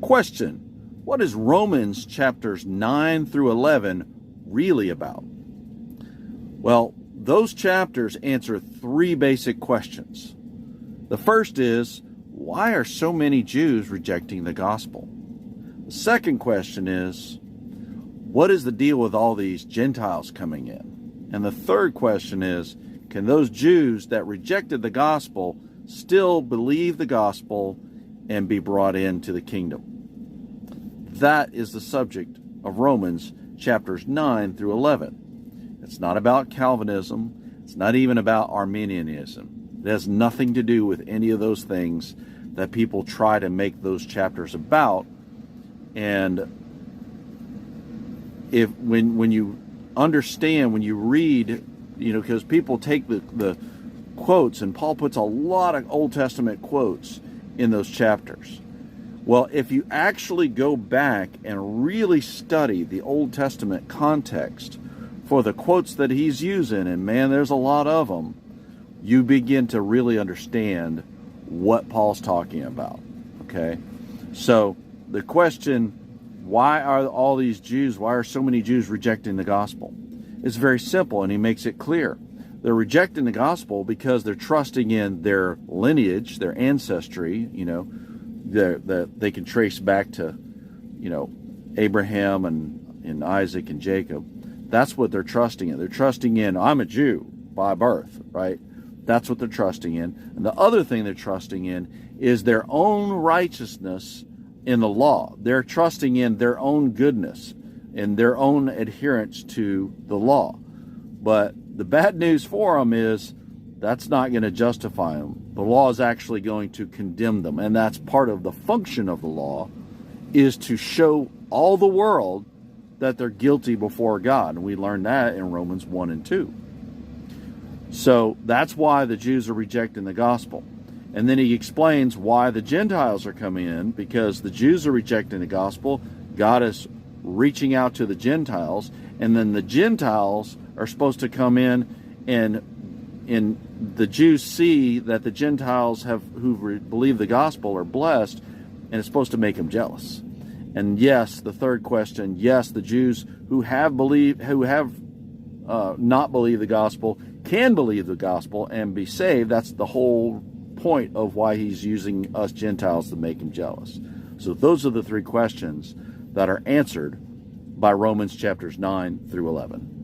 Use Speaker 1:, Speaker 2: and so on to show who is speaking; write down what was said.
Speaker 1: Question: what is Romans chapters 9 through 11 really about? Well, those chapters answer three basic questions. The first is, why are so many Jews rejecting the gospel? The second question is, what is the deal with all these Gentiles coming in? And the third question is, can those Jews that rejected the gospel still believe the gospel and be brought into the kingdom? That is the subject of Romans chapters 9 through 11. It's not about Calvinism. It's not even about Arminianism. It has nothing to do with any of those things that people try to make those chapters about. And when you understand, when you read, because people take the quotes, and Paul puts a lot of Old Testament quotes in those chapters. Well, if you actually go back and really study the Old Testament context for the quotes that he's using, and man, there's a lot of them, you begin to really understand what Paul's talking about. Okay? So the question, why are so many Jews rejecting the gospel? It's very simple, and he makes it clear. They're rejecting the gospel because they're trusting in their lineage, their ancestry, that they can trace back to, Abraham and Isaac and Jacob. That's what they're trusting in. They're trusting in, I'm a Jew by birth, right? That's what they're trusting in. And the other thing they're trusting in is their own righteousness in the law. They're trusting in their own goodness and their own adherence to the law. But the bad news for them is that's not going to justify them. The law is actually going to condemn them. And that's part of the function of the law, is to show all the world that they're guilty before God. And we learned that in Romans 1 and 2. So that's why the Jews are rejecting the gospel. And then he explains why the Gentiles are coming in, because the Jews are rejecting the gospel. God is reaching out to the Gentiles, and then the Gentiles are supposed to come in, and the Jews see that the Gentiles who believe the gospel are blessed, and it's supposed to make them jealous. And yes, the third question, yes, the Jews who have not believed the gospel can believe the gospel and be saved. That's the whole point of why he's using us Gentiles to make him jealous. So those are the three questions that are answered by Romans chapters 9 through 11.